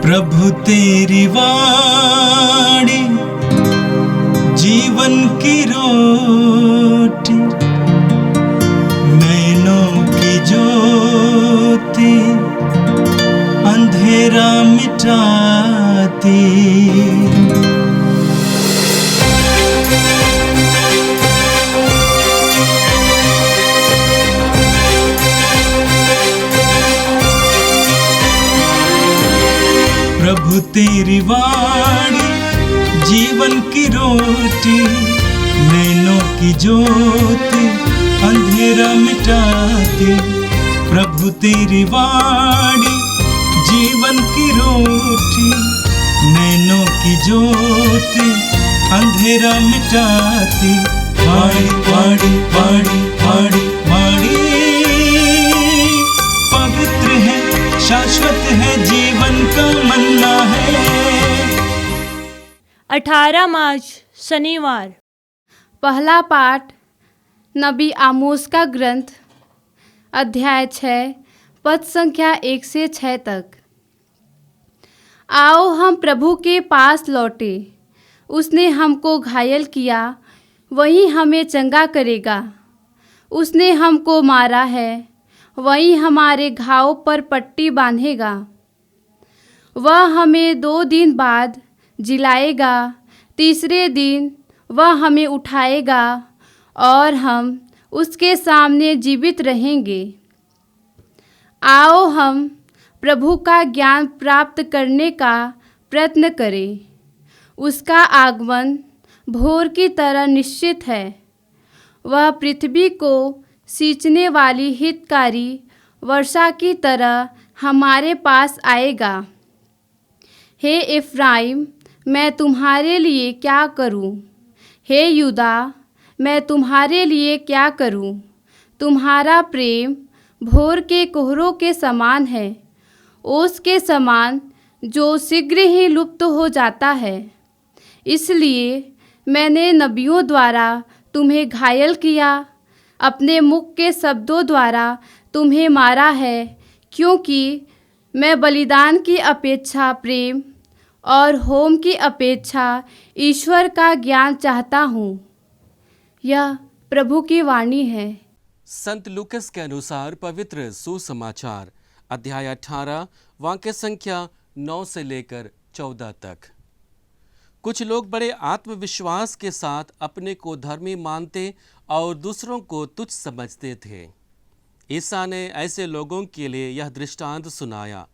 प्रभु तेरी वाणी जीवन की रोटी, नैनों की ज्योति अंधेरा मिटाती। प्रभु तेरी वाणी जीवन की रोटी, नैनों की ज्योति अंधेरा मिटाती। प्रभु तेरी वाणी जीवन की रोटी, नैनों की ज्योति अंधेरा मिटाती। वाणी वाणी वाणी वाणी वाणी पवित्र है, शाश्वत है, जीवन का मन्ना है। 18 मार्च शनिवार। पहला पाठ नबी आमोस का ग्रंथ, अध्याय 6, पद संख्या 1 से 6 तक। आओ हम प्रभु के पास लौटे। उसने हमको घायल किया, वही हमें चंगा करेगा। उसने हमको मारा है, वही हमारे घाव पर पट्टी बांधेगा। वह हमें 2 दिन बाद जिलाएगा, तीसरे दिन वह हमें उठाएगा और हम उसके सामने जीवित रहेंगे। आओ हम प्रभु का ज्ञान प्राप्त करने का प्रयत्न करें। उसका आगमन भोर की तरह निश्चित है। वह पृथ्वी को सींचने वाली हितकारी वर्षा की तरह हमारे पास आएगा। हे इफ्राइम, मैं तुम्हारे लिए क्या करूं? हे यूदा, मैं तुम्हारे लिए क्या करूं? तुम्हारा प्रेम भोर के कोहरों के समान है, ओस के समान जो शीघ्र ही लुप्त हो जाता है। इसलिए मैंने नबियों द्वारा तुम्हें घायल किया, अपने मुख के शब्दों द्वारा तुम्हें मारा है, क्योंकि मैं बलिदान की अपेक्षा प्रेम और होम की अपेक्षा ईश्वर का ज्ञान चाहता हूँ। यह प्रभु की वाणी है। संत लूकस के अनुसार पवित्र सुसमाचार अध्याय 18 वाक्य संख्या 9 से लेकर 14 तक। कुछ लोग बड़े आत्मविश्वास के साथ अपने को धर्मी मानते और दूसरों को तुच्छ समझते थे। ईसा ने ऐसे लोगों के लिए यह दृष्टांत सुनाया।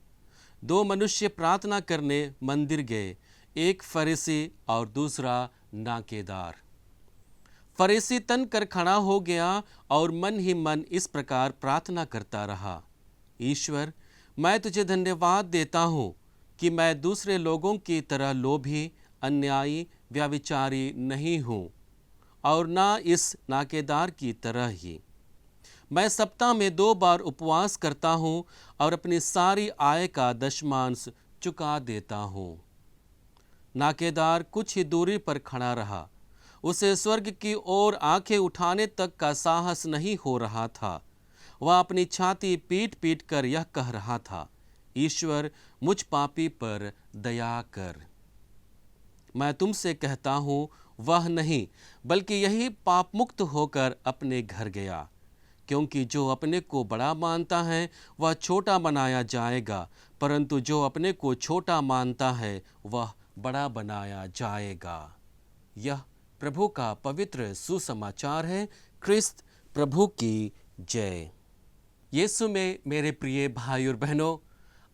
2 मनुष्य प्रार्थना करने मंदिर गए, एक फरीसी और दूसरा नाकेदार। फरीसी तन कर खड़ा हो गया और मन ही मन इस प्रकार प्रार्थना करता रहा, ईश्वर, मैं तुझे धन्यवाद देता हूँ कि मैं दूसरे लोगों की तरह लोभी, अन्यायी, व्यभिचारी नहीं हूँ और ना इस नाकेदार की तरह ही। मैं सप्ताह में 2 बार उपवास करता हूँ और अपनी सारी आय का दशमांश चुका देता हूँ। नाकेदार कुछ ही दूरी पर खड़ा रहा। उसे स्वर्ग की ओर आंखें उठाने तक का साहस नहीं हो रहा था। वह अपनी छाती पीट पीट कर यह कह रहा था, ईश्वर, मुझ पापी पर दया कर। मैं तुमसे कहता हूँ, वह नहीं बल्कि यही पाप मुक्त होकर अपने घर गया। क्योंकि जो अपने को बड़ा मानता है वह छोटा बनाया जाएगा, परंतु जो अपने को छोटा मानता है वह बड़ा बनाया जाएगा। यह प्रभु का पवित्र सुसमाचार है। क्रिस्त प्रभु की जय। यीशु में मेरे प्रिय भाई और बहनों,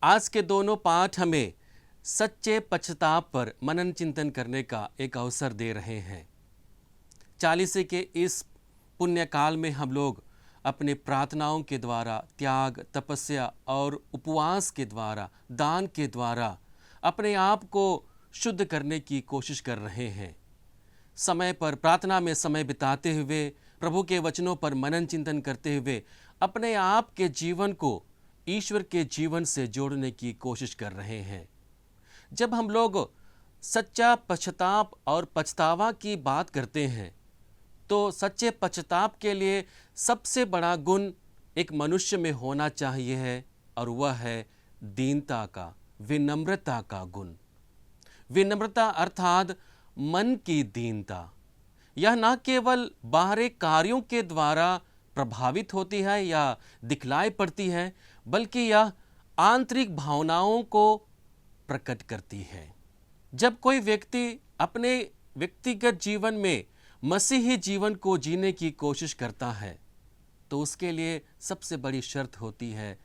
आज के दोनों पाठ हमें सच्चे पश्चाताप पर मनन चिंतन करने का एक अवसर दे रहे हैं। चालीसे के इस पुण्य काल में हम लोग अपने प्रार्थनाओं के द्वारा, त्याग, तपस्या और उपवास के द्वारा, दान के द्वारा अपने आप को शुद्ध करने की कोशिश कर रहे हैं। समय पर प्रार्थना में समय बिताते हुए, प्रभु के वचनों पर मनन चिंतन करते हुए अपने आप के जीवन को ईश्वर के जीवन से जोड़ने की कोशिश कर रहे हैं। जब हम लोग सच्चा पश्चाताप और पछतावा की बात करते हैं तो सच्चे पश्चाताप के लिए सबसे बड़ा गुण एक मनुष्य में होना चाहिए है, और वह है दीनता का, विनम्रता का गुण। विनम्रता अर्थात मन की दीनता। यह न केवल बाहरी कार्यों के द्वारा प्रभावित होती है या दिखलाई पड़ती है, बल्कि यह आंतरिक भावनाओं को प्रकट करती है। जब कोई व्यक्ति अपने व्यक्तिगत जीवन में मसीही जीवन को जीने की कोशिश करता है, तो उसके लिए सबसे बड़ी शर्त होती है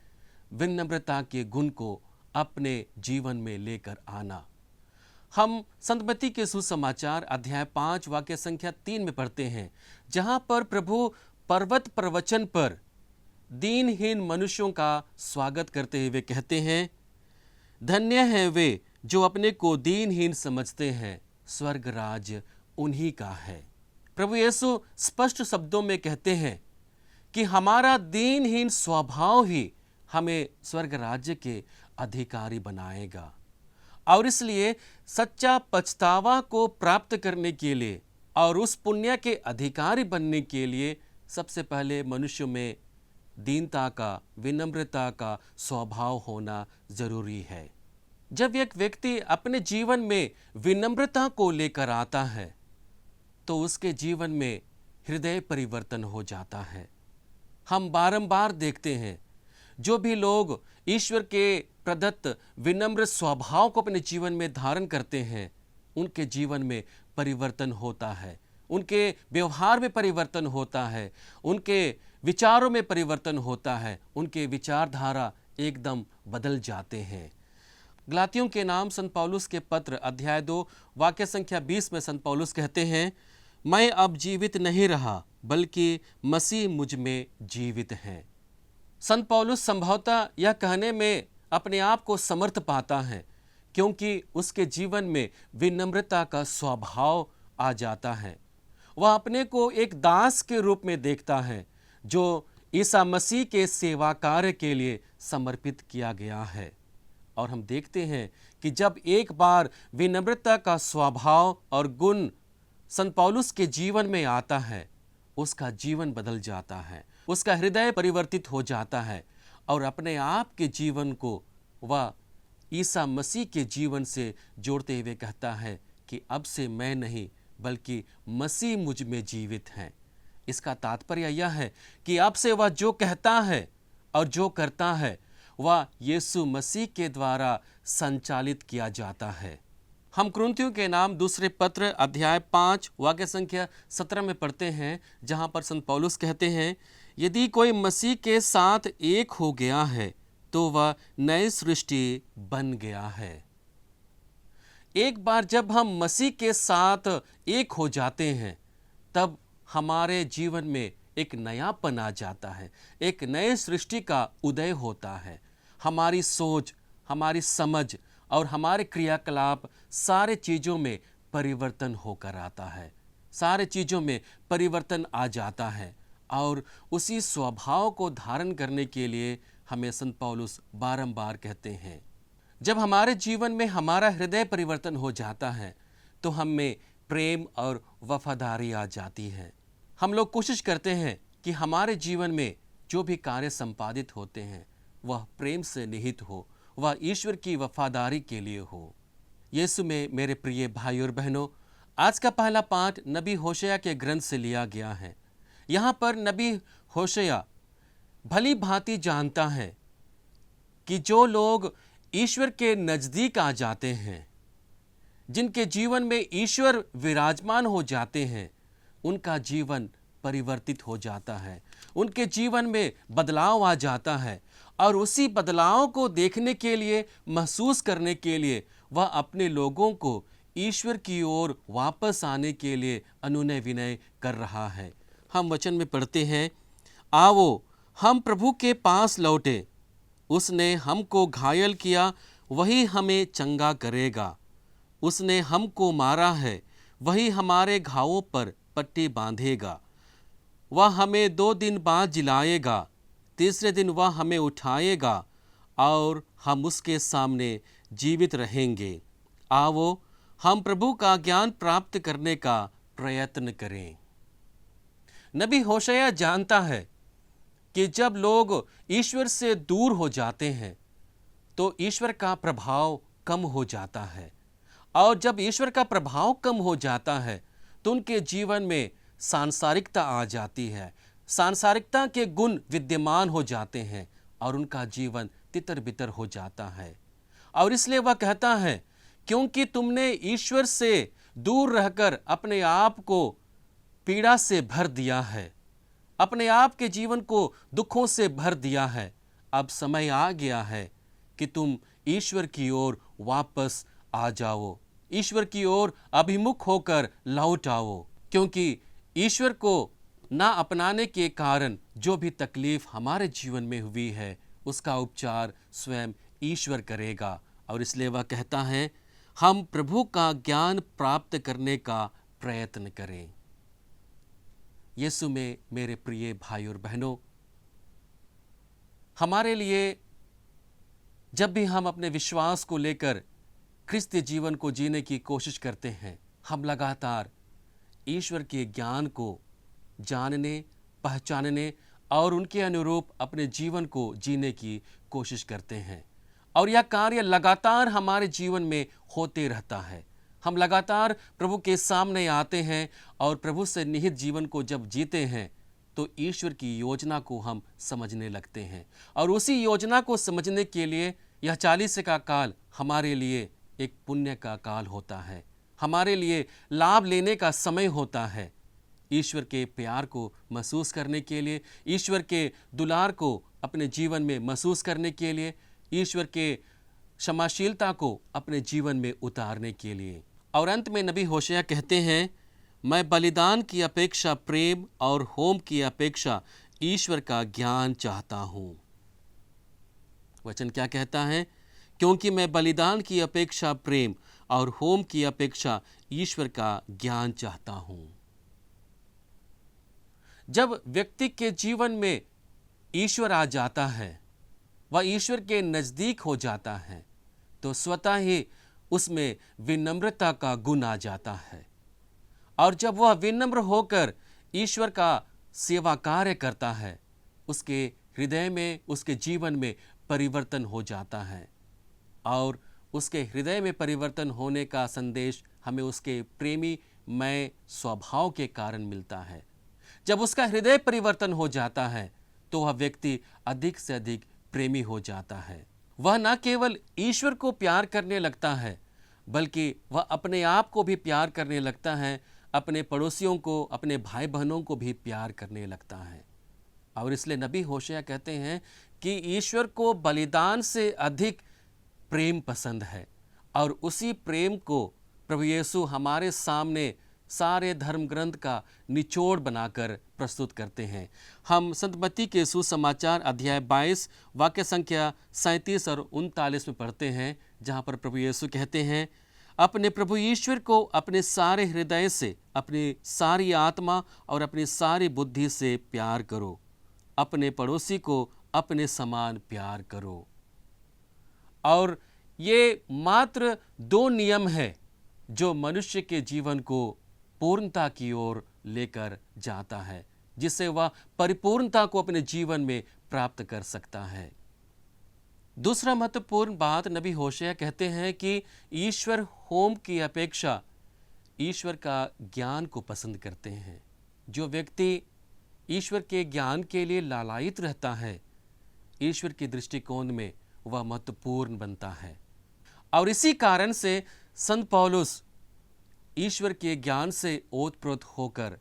विनम्रता के गुण को अपने जीवन में लेकर आना। हम संत मत्ती के सुसमाचार अध्याय 5 वाक्य संख्या 3 में पढ़ते हैं, जहां पर प्रभु पर्वत प्रवचन पर दीनहीन मनुष्यों का स्वागत करते हुए कहते हैं, धन्य है वे जो अपने को दीनहीन समझते हैं, स्वर्ग राज्य उन्हीं का है। प्रभु यीशु स्पष्ट शब्दों में कहते हैं कि हमारा दीनहीन स्वभाव ही हमें स्वर्ग राज्य के अधिकारी बनाएगा। और इसलिए सच्चा पछतावा को प्राप्त करने के लिए और उस पुण्य के अधिकारी बनने के लिए सबसे पहले मनुष्य में दीनता का, विनम्रता का स्वभाव होना जरूरी है। जब एक व्यक्ति अपने जीवन में विनम्रता को लेकर आता है, तो उसके जीवन में हृदय परिवर्तन हो जाता है। हम बारंबार देखते हैं, जो भी लोग ईश्वर के प्रदत्त विनम्र स्वभाव को अपने जीवन में धारण करते हैं, उनके जीवन में परिवर्तन होता है, उनके व्यवहार में परिवर्तन होता है, उनके विचारों में परिवर्तन होता है, उनके विचारधारा एकदम बदल जाते हैं। गलातियों के नाम संत पौलुस के पत्र अध्याय 2 वाक्य संख्या 20 में संत पौलुस कहते हैं, मैं अब जीवित नहीं रहा, बल्कि मसीह मुझ में जीवित है। संत पौलुस संभवतः यह कहने में अपने आप को समर्थ पाता है, क्योंकि उसके जीवन में विनम्रता का स्वभाव आ जाता है। वह अपने को एक दास के रूप में देखता है, जो ईसा मसीह के सेवा कार्य के लिए समर्पित किया गया है। और हम देखते हैं कि जब एक बार विनम्रता का स्वभाव और गुण संत पौलुस के जीवन में आता है, उसका जीवन बदल जाता है, उसका हृदय परिवर्तित हो जाता है और अपने आप के जीवन को वह ईसा मसीह के जीवन से जोड़ते हुए कहता है कि अब से मैं नहीं, बल्कि मसीह मुझ में जीवित है। इसका तात्पर्य यह है कि अब से वह जो कहता है और जो करता है, वह यीशु मसीह के द्वारा संचालित किया जाता है। हम कुरिन्थियों के नाम दूसरे पत्र अध्याय 5 वाक्य संख्या 17 में पढ़ते हैं, जहां पर संत पौलुस कहते हैं, यदि कोई मसीह के साथ एक हो गया है, तो वह नई सृष्टि बन गया है। एक बार जब हम मसीह के साथ एक हो जाते हैं, तब हमारे जीवन में एक नयापन आ जाता है, एक नए सृष्टि का उदय होता है। हमारी सोच, हमारी समझ और हमारे क्रियाकलाप सारे चीज़ों में परिवर्तन होकर आता है, सारे चीज़ों में परिवर्तन आ जाता है। और उसी स्वभाव को धारण करने के लिए हमें संत पौलुस बारंबार कहते हैं, जब हमारे जीवन में हमारा हृदय परिवर्तन हो जाता है, तो हम में प्रेम और वफादारी आ जाती है। हम लोग कोशिश करते हैं कि हमारे जीवन में जो भी कार्य संपादित होते हैं, वह प्रेम से निहित हो, वह ईश्वर की वफादारी के लिए हो। यीशु में मेरे प्रिय भाई और बहनों, आज का पहला पाठ नबी होशया के ग्रंथ से लिया गया है। यहाँ पर नबी होशया भली भांति जानता है कि जो लोग ईश्वर के नज़दीक आ जाते हैं, जिनके जीवन में ईश्वर विराजमान हो जाते हैं, उनका जीवन परिवर्तित हो जाता है, उनके जीवन में बदलाव आ जाता है। और उसी बदलाव को देखने के लिए, महसूस करने के लिए वह अपने लोगों को ईश्वर की ओर वापस आने के लिए अनुनय विनय कर रहा है। हम वचन में पढ़ते हैं, आओ हम प्रभु के पास लौटे, उसने हमको घायल किया, वही हमें चंगा करेगा। उसने हमको मारा है, वही हमारे घावों पर पट्टी बांधेगा। वह हमें 2 दिन बाद जिलाएगा, तीसरे दिन वह हमें उठाएगा और हम उसके सामने जीवित रहेंगे। आओ हम प्रभु का ज्ञान प्राप्त करने का प्रयत्न करें। नबी होशया जानता है कि जब लोग ईश्वर से दूर हो जाते हैं, तो ईश्वर का प्रभाव कम हो जाता है। और जब ईश्वर का प्रभाव कम हो जाता है तो उनके जीवन में सांसारिकता आ जाती है, सांसारिकता के गुण विद्यमान हो जाते हैं और उनका जीवन तितर बितर हो जाता है। और इसलिए वह कहता है, क्योंकि तुमने ईश्वर से दूर रहकर अपने आप को पीड़ा से भर दिया है, अपने आप के जीवन को दुखों से भर दिया है, अब समय आ गया है कि तुम ईश्वर की ओर वापस आ जाओ, ईश्वर की ओर अभिमुख होकर लौट आओ। क्योंकि ईश्वर को ना अपनाने के कारण जो भी तकलीफ हमारे जीवन में हुई है उसका उपचार स्वयं ईश्वर करेगा। और इसलिए वह कहता है, हम प्रभु का ज्ञान प्राप्त करने का प्रयत्न करें। यीशु में मेरे प्रिय भाई और बहनों, हमारे लिए जब भी हम अपने विश्वास को लेकर क्रिस्तीय जीवन को जीने की कोशिश करते हैं, हम लगातार ईश्वर के ज्ञान को जानने, पहचानने और उनके अनुरूप अपने जीवन को जीने की कोशिश करते हैं। और यह कार्य लगातार हमारे जीवन में होते रहता है। हम लगातार प्रभु के सामने आते हैं और प्रभु से निहित जीवन को जब जीते हैं तो ईश्वर की योजना को हम समझने लगते हैं। और उसी योजना को समझने के लिए यह 40 का काल हमारे लिए एक पुण्य का काल होता है, हमारे लिए लाभ लेने का समय होता है। ईश्वर के प्यार को महसूस करने के लिए, ईश्वर के दुलार को अपने जीवन में महसूस करने के लिए, ईश्वर के क्षमाशीलता को अपने जीवन में उतारने के लिए। और अंत में नबी होशे कहते हैं, मैं बलिदान की अपेक्षा प्रेम और होम की अपेक्षा ईश्वर का ज्ञान चाहता हूँ। वचन क्या कहता है? क्योंकि मैं बलिदान की अपेक्षा प्रेम और होम की अपेक्षा ईश्वर का ज्ञान चाहता हूँ। जब व्यक्ति के जीवन में ईश्वर आ जाता है, वह ईश्वर के नज़दीक हो जाता है, तो स्वतः ही उसमें विनम्रता का गुण आ जाता है। और जब वह विनम्र होकर ईश्वर का सेवा कार्य करता है, उसके हृदय में, उसके जीवन में परिवर्तन हो जाता है। और उसके हृदय में परिवर्तन होने का संदेश हमें उसके प्रेमी मय स्वभाव के कारण मिलता है। जब उसका हृदय परिवर्तन हो जाता है तो वह व्यक्ति अधिक से अधिक प्रेमी हो जाता है। वह न केवल ईश्वर को प्यार करने लगता है, बल्कि वह अपने आप को भी प्यार करने लगता है, अपने पड़ोसियों को, अपने भाई बहनों को भी प्यार करने लगता है। और इसलिए नबी होशे कहते हैं कि ईश्वर को बलिदान से अधिक प्रेम पसंद है। और उसी प्रेम को प्रभु यीशु हमारे सामने सारे धर्म ग्रंथ का निचोड़ बनाकर प्रस्तुत करते हैं। हम संत मत्ती के सुसमाचार अध्याय 22 वाक्य संख्या 37 और 39 में पढ़ते हैं, जहाँ पर प्रभु यीशु कहते हैं, अपने प्रभु ईश्वर को अपने सारे हृदय से, अपनी सारी आत्मा और अपनी सारी बुद्धि से प्यार करो, अपने पड़ोसी को अपने समान प्यार करो। और ये मात्र 2 नियम है जो मनुष्य के जीवन को पूर्णता की ओर लेकर जाता है, जिससे वह परिपूर्णता को अपने जीवन में प्राप्त कर सकता है। दूसरा महत्वपूर्ण बात नबी होशे कहते हैं कि ईश्वर होम की अपेक्षा ईश्वर का ज्ञान को पसंद करते हैं। जो व्यक्ति ईश्वर के ज्ञान के लिए लालायित रहता है, ईश्वर के दृष्टिकोण में वह महत्वपूर्ण बनता है। और इसी कारण से संत पौलुस ईश्वर के ज्ञान से ओतप्रोत होकर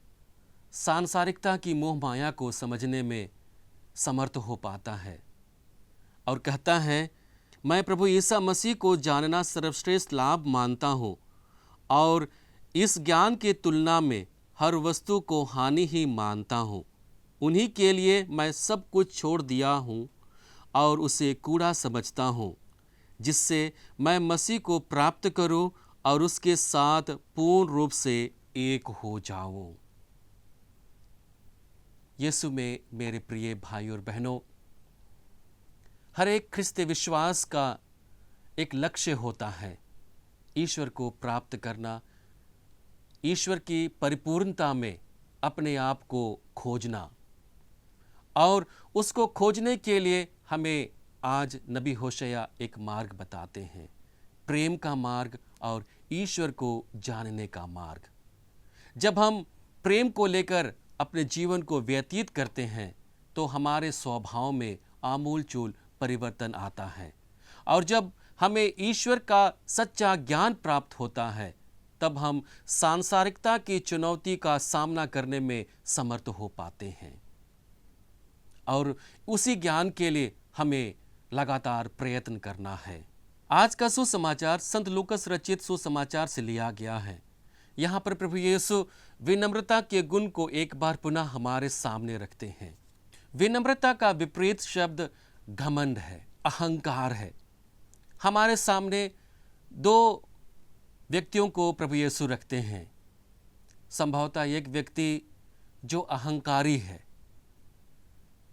सांसारिकता की मोह माया को समझने में समर्थ हो पाता है और कहता है, मैं प्रभु यीशु मसीह को जानना सर्वश्रेष्ठ लाभ मानता हूँ और इस ज्ञान की तुलना में हर वस्तु को हानि ही मानता हूँ। उन्हीं के लिए मैं सब कुछ छोड़ दिया हूँ और उसे कूड़ा समझता हूँ, जिससे मैं मसीह को प्राप्त करूँ और उसके साथ पूर्ण रूप से एक हो जाऊँ। यीशु में मेरे प्रिय भाई और बहनों, हर एक ख्रिस्ती विश्वास का एक लक्ष्य होता है, ईश्वर को प्राप्त करना, ईश्वर की परिपूर्णता में अपने आप को खोजना। और उसको खोजने के लिए हमें आज नबी होशया एक मार्ग बताते हैं, प्रेम का मार्ग और ईश्वर को जानने का मार्ग। जब हम प्रेम को लेकर अपने जीवन को व्यतीत करते हैं तो हमारे स्वभाव में आमूलचूल परिवर्तन आता है, और जब हमें ईश्वर का सच्चा ज्ञान प्राप्त होता है तब हम सांसारिकता की चुनौती का सामना करने में समर्थ हो पाते हैं। और उसी ज्ञान के लिए हमें लगातार प्रयत्न करना है। आज का सुसमाचार संत लूकस रचित सुसमाचार से लिया गया है। यहाँ पर प्रभु यीशु विनम्रता के गुण को एक बार पुनः हमारे सामने रखते हैं। विनम्रता का विपरीत शब्द घमंड है, अहंकार है। हमारे सामने दो व्यक्तियों को प्रभु यीशु रखते हैं। संभवतः एक व्यक्ति जो अहंकारी है,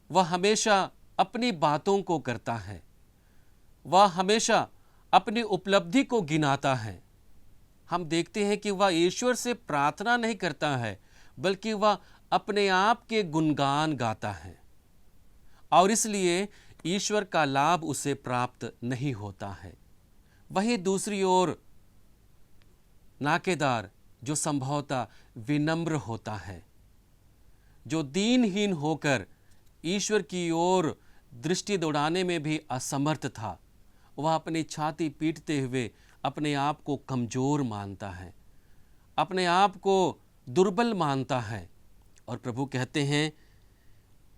वह हमेशा अपनी बातों को करता है, वह हमेशा अपनी उपलब्धि को गिनाता है। हम देखते हैं कि वह ईश्वर से प्रार्थना नहीं करता है, बल्कि वह अपने आप के गुणगान गाता है, और इसलिए ईश्वर का लाभ उसे प्राप्त नहीं होता है। वहीं दूसरी ओर नाकेदार जो संभवतः विनम्र होता है, जो दीनहीन होकर ईश्वर की ओर दृष्टि दौड़ाने में भी असमर्थ था, वह अपनी छाती पीटते हुए अपने आप को कमजोर मानता है, अपने आप को दुर्बल मानता है। और प्रभु कहते हैं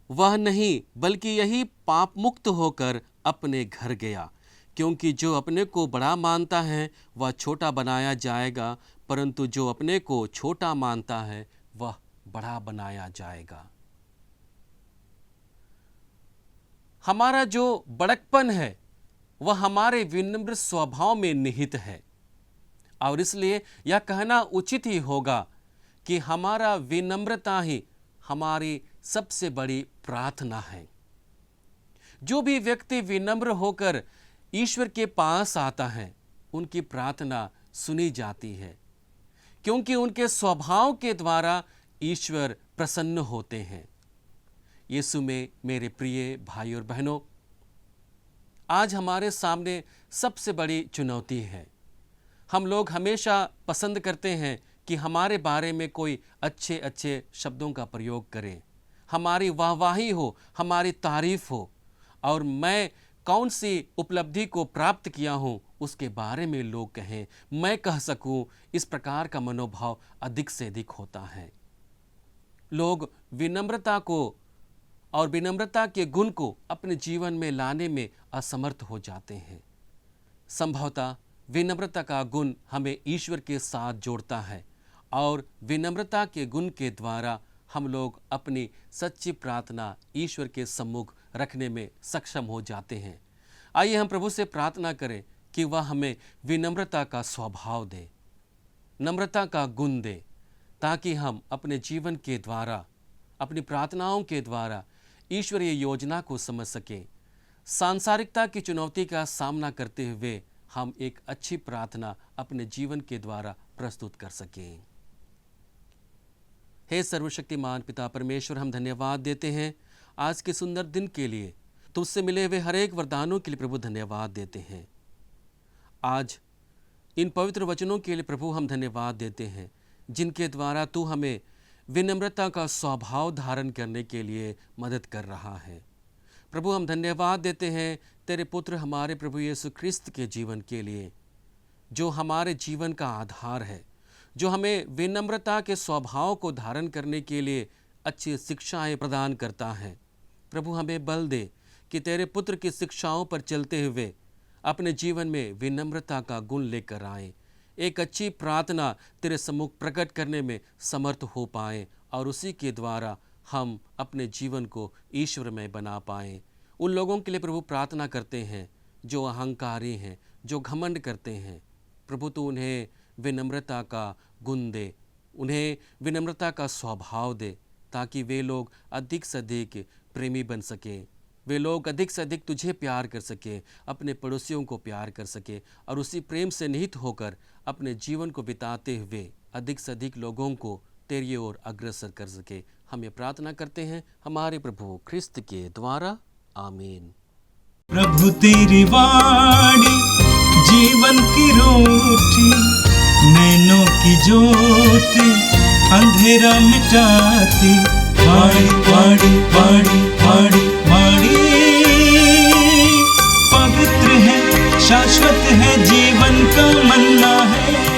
वह नहीं बल्कि यही पाप मुक्त होकर अपने घर गया, क्योंकि जो अपने को बड़ा मानता है वह छोटा बनाया जाएगा, परंतु जो अपने को छोटा मानता है वह बड़ा बनाया जाएगा। हमारा जो बड़कपन है वह हमारे विनम्र स्वभाव में निहित है, और इसलिए यह कहना उचित ही होगा कि हमारा विनम्रता ही हमारी सबसे बड़ी प्रार्थना है। जो भी व्यक्ति विनम्र होकर ईश्वर के पास आता है उनकी प्रार्थना सुनी जाती है, क्योंकि उनके स्वभाव के द्वारा ईश्वर प्रसन्न होते हैं। यीशु में मेरे प्रिय भाई और बहनों, आज हमारे सामने सबसे बड़ी चुनौती है। हम लोग हमेशा पसंद करते हैं कि हमारे बारे में कोई अच्छे अच्छे शब्दों का प्रयोग करें, हमारी वाहवाही हो, हमारी तारीफ हो, और मैं कौन सी उपलब्धि को प्राप्त किया हूँ उसके बारे में लोग कहें, मैं कह सकूँ। इस प्रकार का मनोभाव अधिक से अधिक होता है। लोग विनम्रता को और विनम्रता के गुण को अपने जीवन में लाने में असमर्थ हो जाते हैं। संभवतः विनम्रता का गुण हमें ईश्वर के साथ जोड़ता है, और विनम्रता के गुण के द्वारा हम लोग अपनी सच्ची प्रार्थना ईश्वर के सम्मुख रखने में सक्षम हो जाते हैं। आइए हम प्रभु से प्रार्थना करें कि वह हमें विनम्रता का स्वभाव दे, नम्रता का गुण दे, ताकि हम अपने जीवन के द्वारा, अपनी प्रार्थनाओं के द्वारा ईश्वरीय योजना को समझ सकें। सांसारिकता की चुनौती का सामना करते हुए हम एक अच्छी प्रार्थना अपने जीवन के द्वारा प्रस्तुत कर सकें। हे सर्वशक्तिमान पिता परमेश्वर, हम धन्यवाद देते हैं आज के सुंदर दिन के लिए। तुझसे मिले हुए हर एक वरदानों के लिए प्रभु धन्यवाद देते हैं। आज इन पवित्र वचनों के लिए प्रभु हम धन्यवाद देते हैं, जिनके द्वारा तू हमें विनम्रता का स्वभाव धारण करने के लिए मदद कर रहा है। प्रभु हम धन्यवाद देते हैं तेरे पुत्र हमारे प्रभु यीशु ख्रिस्त के जीवन के लिए, जो हमारे जीवन का आधार है, जो हमें विनम्रता के स्वभाव को धारण करने के लिए अच्छी शिक्षाएं प्रदान करता है। प्रभु हमें बल दे कि तेरे पुत्र की शिक्षाओं पर चलते हुए अपने जीवन में विनम्रता का गुण लेकर आए, एक अच्छी प्रार्थना तेरे सम्मुख प्रकट करने में समर्थ हो पाएँ, और उसी के द्वारा हम अपने जीवन को ईश्वरमय बना पाएँ। उन लोगों के लिए प्रभु प्रार्थना करते हैं जो अहंकारी हैं, जो घमंड करते हैं। प्रभु तू उन्हें विनम्रता का गुण दे, उन्हें विनम्रता का स्वभाव दे, ताकि वे लोग अधिक से अधिक प्रेमी बन सकें, वे लोग अधिक से अधिक तुझे प्यार कर सके, अपने पड़ोसियों को प्यार कर सके, और उसी प्रेम से निहित होकर अपने जीवन को बिताते हुए अधिक से अधिक लोगों को तेरी ओर अग्रसर कर सके। हम ये प्रार्थना करते हैं हमारे प्रभु ख्रिस्त के द्वारा, आमीन। प्रभु तेरी वाणी जीवन की रोटी, नैनों की ज्योति अंधेरा मिटाती। वाणी वाणी वाणी वाणी वाणी पवित्र है, शाश्वत है, जीवन का मन्ना है।